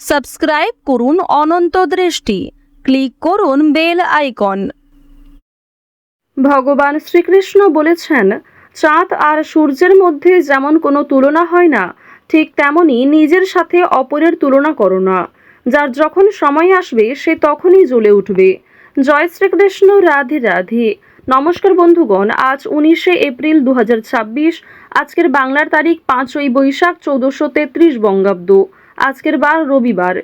Subscribe করুন অনন্ত দৃষ্টি, click করুন বেল আইকন। ভগবান শ্রীকৃষ্ণ বলেছেন, চাঁদ আর সূর্যের মধ্যে যেমন কোনো তুলনা হয় না, ঠিক তেমনি নিজের সাথে অপরের তুলনা করো না। যার যখন সময় আসবে সে তখনই জ্বলে উঠবে। জয় শ্রীকৃষ্ণ, রাধে রাধে। নমস্কার বন্ধুগণ, আজ 19শে এপ্রিল 2026। আজকের বাংলার তারিখ 5ই বৈশাখ 1433 বঙ্গাব্দ। আজকের বার রবিবার।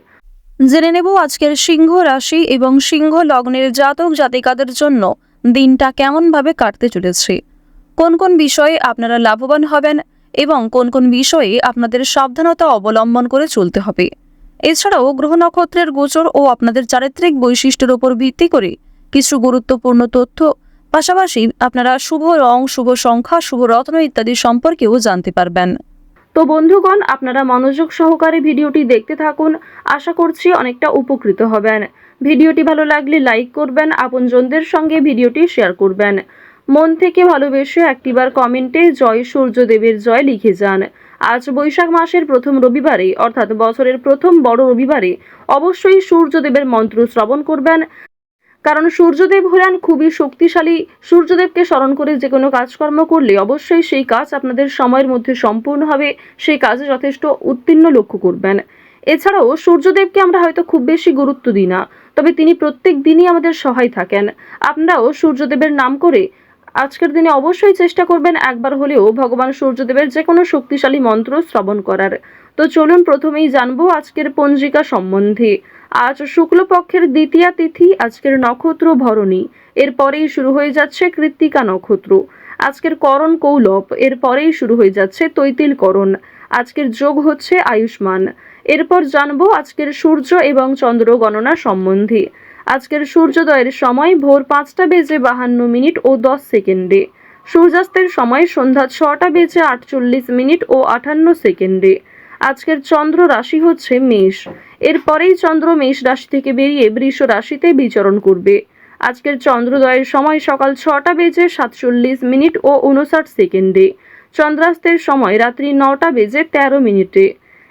জেনে নেব আজকের সিংহ রাশি এবং সিংহ লগ্নের জাতক জাতিকাদের জন্য দিনটা কেমনভাবে কাটতে চলেছে, কোন কোন বিষয়ে আপনারা লাভবান হবেন এবং কোন কোন বিষয়ে আপনাদের সাবধানতা অবলম্বন করে চলতে হবে। এছাড়াও গ্রহ নক্ষত্রের গোচর ও আপনাদের চারিত্রিক বৈশিষ্ট্যের উপর ভিত্তি করে কিছু গুরুত্বপূর্ণ তথ্য, পাশাপাশি আপনারা শুভ রং, শুভ সংখ্যা, শুভ রত্ন ইত্যাদি সম্পর্কেও জানতে পারবেন। তো বন্ধুগণ, আপনারা মনোযোগ সহকারে ভিডিওটি দেখতে থাকুন। আশা করছি অনেকটা উপকৃত হবেন। ভিডিওটি ভালো লাগলে লাইক করবেন, আপনজনদের সঙ্গে ভিডিওটি শেয়ার করবেন। মন থেকে ভালোবেসে একটিবার কমেন্টে জয় সূর্যদেবের জয় লিখে যান। আজ বৈশাখ মাসের প্রথম রবিবারে, অর্থাৎ বছরের প্রথম বড় রবিবারে অবশ্যই সূর্যদেবের মন্ত্র শ্রবণ করবেন, কারণ সূর্যদেব হলেন খুবই শক্তিশালী। সূর্যদেবকে স্মরণ করে যে কোনো কাজকর্ম করলে অবশ্যই সেই কাজ আপনাদের সময়ের মধ্যে সম্পূর্ণ হবে, সেই কাজে যথেষ্ট উত্তীর্ণ লক্ষ্য করবেন। এছাড়াও সূর্যদেবকে আমরা হয়তো খুব বেশি গুরুত্ব দিই না, তবে তিনি প্রত্যেক দিনই আমাদের সহায় থাকেন। আপনারাও সূর্যদেবের নাম করে আজকের দিনে অবশ্যই চেষ্টা করবেন একবার হলেও ভগবান সূর্যদেবের যে কোনো শক্তিশালী মন্ত্র শ্রবণ করার। তো চলুন প্রথমেই জানবো আজকের পঞ্জিকা সম্বন্ধে। আজ শুক্লপক্ষের দ্বিতীয়া তিথি, আজকের নক্ষত্র ভরণী, এরপরেই শুরু হয়ে যাচ্ছে কৃত্তিকা নক্ষত্র। আজকের করণ কৌলভ, এরপরেই শুরু হয়ে যাচ্ছে তৈতিল করণ। আজকের যোগ হচ্ছে আয়ুষ্মান। এরপর জানবো আজকের সূর্য এবং চন্দ্র গণনা সম্বন্ধে। আজকের সূর্যোদয়ের সময় ভোর 5টা বেজে 52 মিনিট ও 10 সেকেন্ডে। সূর্যাস্তের সময় সন্ধ্যা 6টা বেজে 48 মিনিট ও 58 সেকেন্ডে। আজকের চন্দ্র রাশি হচ্ছে মেষ। এরপরেই চন্দ্র মেষ রাশি থেকে বেরিয়ে বৃষ রাশিতে বিচরণ করবে। আজকের চন্দ্রোদয়ের সময় সকাল 6টা বেজে 47 মিনিট ও 59 সেকেন্ডে। চন্দ্রাস্তের সময় রাত্রি 9টা বেজে 13 মিনিটে।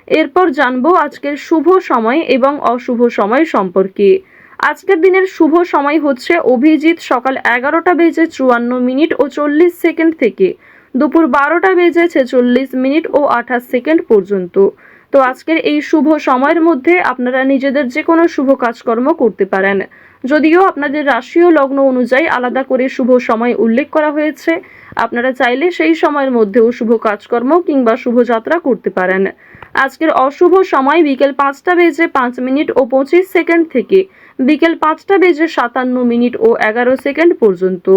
এরপর জানবো আজকের শুভ সময় এবং অশুভ সময় সম্পর্কে। আজকের দিনের শুভ সময় হচ্ছে অভিজিৎ সকাল 11টা বেজে 54 মিনিট ও 40 সেকেন্ড থেকে দুপুর 12টা বেজে 46 মিনিট ও 28 সেকেন্ড পর্যন্ত। তো আজকের এই শুভ সময়ের মধ্যে আপনারা নিজেদের যে কোনো শুভ কাজকর্ম করতে পারেন। যদিও আপনাদের রাশি ও লগ্ন অনুযায়ী আলাদা করে শুভ সময় উল্লেখ করা হয়েছে, আপনারা চাইলে সেই সময়ের মধ্যেও শুভ কাজকর্ম কিংবা শুভযাত্রা করতে পারেন। আজকের অশুভ সময় বিকেল 5টা বেজে 5 মিনিট ও 25 সেকেন্ড থেকে বিকেল 5টা বেজে 57 মিনিট ও 11 সেকেন্ড পর্যন্ত।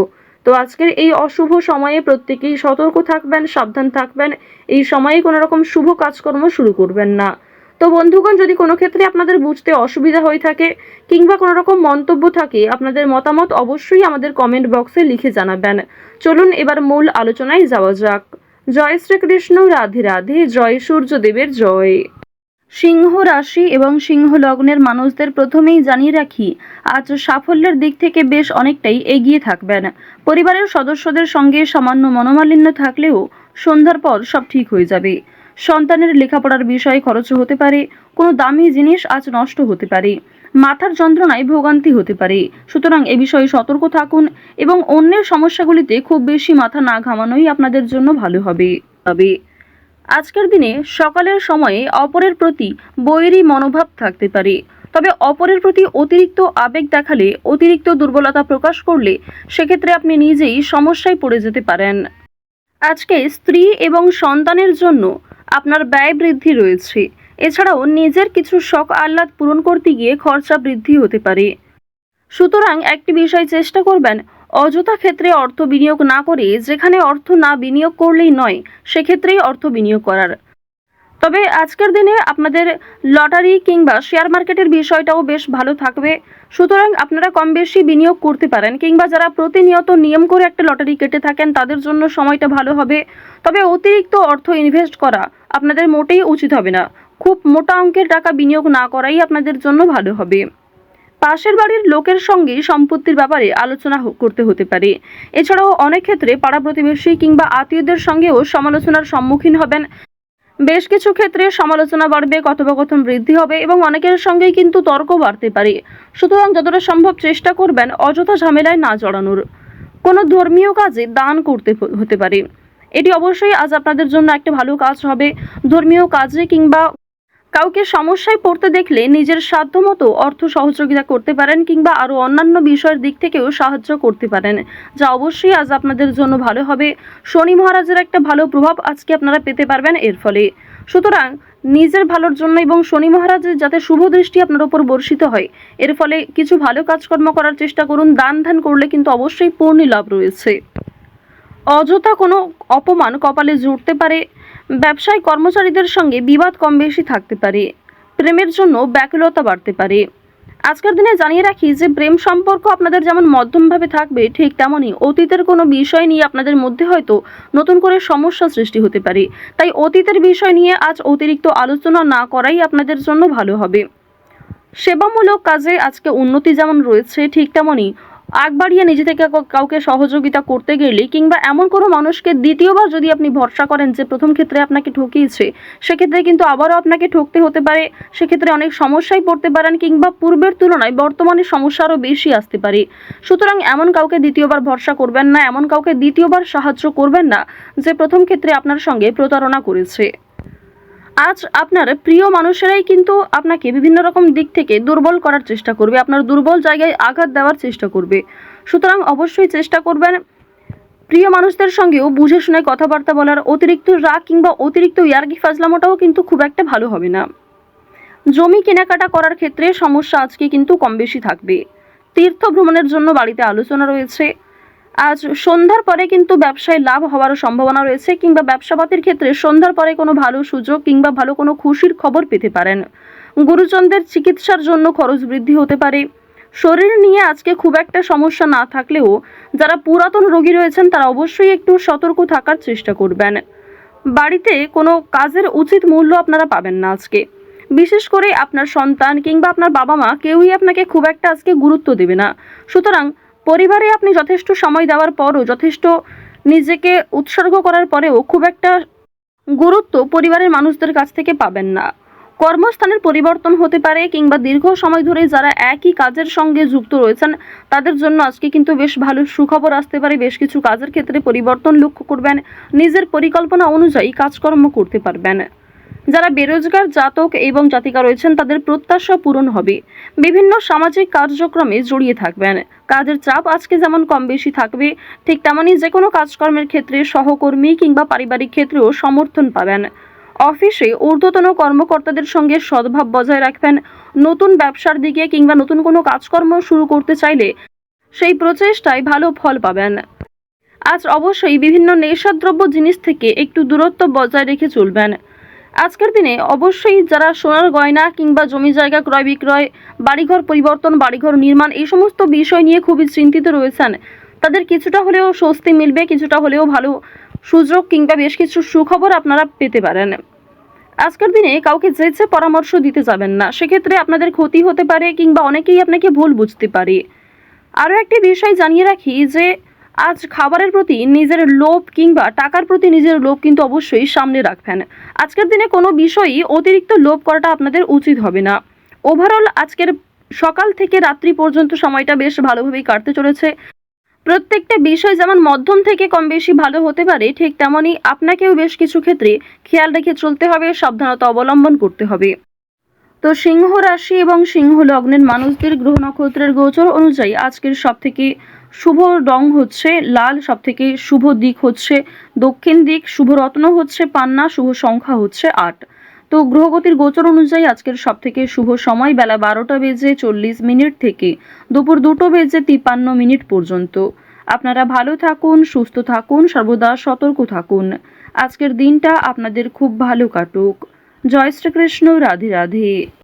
তো আজকের এই অশুভ সময়ে প্রত্যেকেই সতর্ক থাকবেন, সাবধান থাকবেন। এই সময়ে কোনো রকম শুভ কাজকর্ম শুরু করবেন না। তো বন্ধুগণ, যদি কোনো ক্ষেত্রে আপনাদের বুঝতে অসুবিধা হয়ে থাকে কিংবা কোনো রকম মন্তব্য থাকে, আপনাদের মতামত অবশ্যই আমাদের কমেন্ট বক্সে লিখে জানাবেন। চলুন এবার মূল আলোচনায় যাওয়া যাক। জয় শ্রীকৃষ্ণ, রাধে রাধে। জয় সূর্যদেবের জয়। সিংহ রাশি এবং সিংহ লগ্নের মানুষদের প্রথমেই জানিয়ে রাখি, আজ সাফল্যের দিক থেকে বেশ অনেকটাই এগিয়ে থাকবেন। পরিবারের সদস্যদের সঙ্গে সামান্য মনোমালিন্য থাকলেও সন্ধ্যার পর সব ঠিক হয়ে যাবে। সন্তানের লেখাপড়ার বিষয়ে খরচ হতে পারে, কোনো দামি জিনিস আজ নষ্ট হতে পারে, মাথার যন্ত্রণায় ভোগান্তি হতে পারে। সুতরাং এ বিষয়ে সতর্ক থাকুন এবং অন্যের সমস্যাগুলিতে খুব বেশি মাথা না ঘামানোই আপনাদের জন্য ভালো হবে। আজকের দিনে সকালের সময়ে অপরের প্রতি বৈরী মনোভাব থাকতে পারে, তবে অপরের প্রতি অতিরিক্ত আবেগ দেখালে, অতিরিক্ত দুর্বলতা প্রকাশ করলে সেক্ষেত্রে আপনি নিজেই সমস্যায় পড়ে যেতে পারেন। আজকে স্ত্রী এবং সন্তানের জন্য আপনার ব্যয় বৃদ্ধি রয়েছে। এছাড়াও নিজের কিছু শখ আহ্লাদ পূরণ করতে গিয়ে খরচা বৃদ্ধি হতে পারে। সুতরাং একটি বিষয় চেষ্টা করবেন, অযথা ক্ষেত্রে অর্থ বিনিয়োগ না করে যেখানে অর্থ না বিনিয়োগ করলেই নয় সেক্ষেত্রেই অর্থ বিনিয়োগ করার। তবে আজকের দিনে আপনাদের লটারি কিংবা শেয়ার মার্কেটের বিষয়টাও বেশ ভালো থাকবে। সুতরাং আপনারা কম বেশি বিনিয়োগ করতে পারেন, কিংবা যারা প্রতিনিয়ত নিয়ম করে একটা লটারি কেটে থাকেন তাদের জন্য সময়টা ভালো হবে। তবে অতিরিক্ত অর্থ ইনভেস্ট করা আপনাদের মোটেই উচিত হবে না। খুব মোটা অঙ্কের টাকা বিনিয়োগ না করাই আপনাদের জন্য ভালো হবে। পাশের বাড়ির লোকের সঙ্গে সম্পত্তির ব্যাপারে আলোচনা করতে হতে পারে। এছাড়াও অনেক ক্ষেত্রে পাড়া প্রতিবেশী কিংবা আত্মীয়দের সঙ্গেও সমালোচনার সম্মুখীন হবেন। বেশ কিছু ক্ষেত্রে সমালোচনা বাড়বে, কথোপকথন বৃদ্ধি হবে এবং অনেকের সঙ্গেই কিন্তু তর্ক বাড়তে পারে। সুতরাং যতটা সম্ভব চেষ্টা করবেন অযথা ঝামেলায় না জড়ানোর। কোনো ধর্মীয় কাজে দান করতে হতে পারে, এটি অবশ্যই আজ আপনাদের জন্য একটা ভালো কাজ হবে। ধর্মীয় কাজে কিংবা কাউকে সমস্যায় পড়তে দেখলে নিজের সাধ্যমতো অর্থ সহযোগিতা করতে পারেন কিংবা আরও অন্যান্য বিষয়ের দিক থেকেও সাহায্য করতে পারেন, যা অবশ্যই আজ আপনাদের জন্য ভালো হবে। শনি মহারাজের একটা ভালো প্রভাব আজকে আপনারা পেতে পারবেন এর ফলে। সুতরাং নিজের ভালোর জন্য এবং শনি মহারাজের যাতে শুভ দৃষ্টি আপনার উপর বর্ষিত হয়, এর ফলে কিছু ভালো কাজকর্ম করার চেষ্টা করুন। দান ধ্যান করলে কিন্তু অবশ্যই পূর্ণ লাভ রয়েছে। অযথা কোনো অপমান কপালে জুটতে পারে। ব্যবসায় কর্মচারীদের সঙ্গে বিবাদ কম বেশি থাকতে পারে। প্রেমের জন্য ব্যাকুলতা বাড়তে পারে। আজকের দিনে জানিয়ে রাখি যে প্রেম সম্পর্ক আপনাদের যেমন মধ্যমভাবে থাকবে, ঠিক তেমনই অতীতের কোনো বিষয় নিয়ে আপনাদের মধ্যে হয়তো নতুন করে সমস্যা সৃষ্টি হতে পারে। তাই অতীতের বিষয় নিয়ে আজ অতিরিক্ত আলোচনা না করাই আপনাদের জন্য ভালো হবে। সেবামূলক কাজে আজকে উন্নতি যেমন রয়েছে, ঠিক তেমনই আগ বাড়িয়ে নিজে থেকে কাউকে সহযোগিতা করতে গেলে কিংবা এমন কোনো মানুষকে দ্বিতীয়বার যদি আপনি ভরসা করেন যে প্রথম ক্ষেত্রে আপনাকে ঠকিয়েছে, সেক্ষেত্রে কিন্তু আবারও আপনাকে ঠকতে হতে পারে। সেক্ষেত্রে অনেক সমস্যায় পড়তে পারেন কিংবা পূর্বের তুলনায় বর্তমানে সমস্যা আরও বেশি আসতে পারে। সুতরাং এমন কাউকে দ্বিতীয়বার ভরসা করবেন না, এমন কাউকে দ্বিতীয়বার সাহায্য করবেন না যে প্রথম ক্ষেত্রে আপনার সঙ্গে প্রতারণা করেছে। আজ আপনার প্রিয় মানুষেরাই কিন্তু আপনাকে বিভিন্ন রকম দিক থেকে দুর্বল করার চেষ্টা করবে, আপনার দুর্বল জায়গায় আঘাত দেওয়ার চেষ্টা করবে। সুতরাং অবশ্যই চেষ্টা করবেন প্রিয় মানুষদের সঙ্গেও বুঝে শুনে কথাবার্তা বলার। অতিরিক্ত রাগ কিংবা অতিরিক্ত ইয়ার্কি ফাজলামোটাও কিন্তু খুব একটা ভালো হবে না। জমি কেনাকাটা করার ক্ষেত্রে সমস্যা আজকে কিন্তু কম বেশি থাকবে। তীর্থ ভ্রমণের জন্য বাড়িতে আলোচনা রয়েছে। আজ সন্ধ্যার পরে কিন্তু ব্যবসায় লাভ হওয়ার সম্ভাবনা রয়েছে কিংবা ব্যবসাপাতির ক্ষেত্রে সন্ধ্যার পরে কোনো ভালো সুযোগ কিংবা ভালো কোনো খুশির খবর পেতে পারেন। গুরুজনদের চিকিৎসার জন্য খরচ বৃদ্ধি হতে পারে। শরীর নিয়ে আজকে খুব একটা সমস্যা না থাকলেও যারা পুরাতন রোগী রয়েছেন তারা অবশ্যই একটু সতর্ক থাকার চেষ্টা করবেন। বাড়িতে কোনো কাজের উচিত মূল্য আপনারা পাবেন না আজকে। বিশেষ করে আপনার সন্তান কিংবা আপনার বাবা মা কেউই আপনাকে খুব একটা আজকে গুরুত্ব দেবে না। সুতরাং পরিবারে আপনি যথেষ্ট সময় দেওয়ার পরও, যথেষ্ট নিজেকে উৎসর্গ করার পরেও খুব একটা গুরুত্ব পরিবারের মানুষদের কাছ থেকে পাবেন না। কর্মস্থানের পরিবর্তন হতে পারে কিংবা দীর্ঘ সময় ধরে যারা একই কাজের সঙ্গে যুক্ত রয়েছেন তাদের জন্য আজকে কিন্তু বেশ ভালো সুখবর আসতে পারে। বেশ কিছু কাজের ক্ষেত্রে পরিবর্তন লক্ষ্য করবেন, নিজের পরিকল্পনা অনুযায়ী কাজকর্ম করতে পারবেন। যারা বেরোজগার জাতক এবং জাতিকা রয়েছেন তাদের প্রত্যাশা পূরণ হবে। বিভিন্ন সামাজিক কার্যক্রমে জড়িয়ে থাকবেন। কাজের চাপ আজকে যেমন কম বেশি থাকবে, ঠিক তেমনই যে কোনো কাজকর্মের ক্ষেত্রে সহকর্মী কিংবা পারিবারিক ক্ষেত্রেও সমর্থন পাবেন। অফিসে ঊর্ধ্বতন কর্মকর্তাদের সঙ্গে সদ্ভাব বজায় রাখবেন। নতুন ব্যবসার দিকে কিংবা নতুন কোনো কাজকর্ম শুরু করতে চাইলে সেই প্রচেষ্টায় ভালো ফল পাবেন। আজ অবশ্যই বিভিন্ন নেশাদ্রব্য জিনিস থেকে একটু দূরত্ব বজায় রেখে চলবেন। আজকের দিনে অবশ্যই যারা সোনার গয়না কিংবা জমি জায়গা ক্রয় বিক্রয়, বাড়িঘর পরিবর্তন, বাড়িঘর নির্মাণ এই সমস্ত বিষয় নিয়ে খুবই চিন্তিত রয়েছেন, তাদের কিছুটা হলেও স্বস্তি মিলবে, কিছুটা হলেও ভালো সুযোগ কিংবা বেশ কিছু সুখবর আপনারা পেতে পারেন। আজকের দিনে কাউকে যেচে পরামর্শ দিতে যাবেন না, সেক্ষেত্রে আপনাদের ক্ষতি হতে পারে কিংবা অনেকেই আপনাকে ভুল বুঝতে পারে। আরও একটি বিষয় জানিয়ে রাখি যে আজ খাবারের প্রতি নিজের লোভ কিংবা টাকার প্রতি নিজের লোভ কিন্তু অবশ্যই সামনে রাখবেন। আজকের দিনে কোনো বিষয়ই অতিরিক্ত লোভ করাটা আপনাদের উচিত হবে না। ওভারঅল আজকের সকাল থেকে রাত্রি পর্যন্ত সময়টা বেশ ভালোভাবেই কাটতে চলেছে। প্রত্যেকটা বিষয় যেমন মধ্যম থেকে কম বেশি ভালো হতে পারে, ঠিক তেমনই আপনাকেও বেশ কিছু ক্ষেত্রে খেয়াল রেখে চলতে হবে, সাবধানতা অবলম্বন করতে হবে। তো সিংহ রাশি এবং সিংহ লগ্নের মানুষদের গ্রহ নক্ষত্রের গোচর অনুযায়ী আজকের সবথেকে শুভ রং হচ্ছে লাল, সবথেকে শুভ দিক হচ্ছে দক্ষিণ দিক, শুভ রত্ন হচ্ছে পান্না, শুভ সংখ্যা হচ্ছে 8। তো গ্রহগতির গোচর অনুযায়ী আজকের সবথেকে শুভ সময় বেলা 12:40 থেকে দুপুর 2:53 পর্যন্ত। আপনারা ভালো থাকুন, সুস্থ থাকুন, সর্বদা সতর্ক থাকুন। আজকের দিনটা আপনাদের খুব ভালো কাটুক। জয় শ্রীকৃষ্ণ, রাধে রাধে।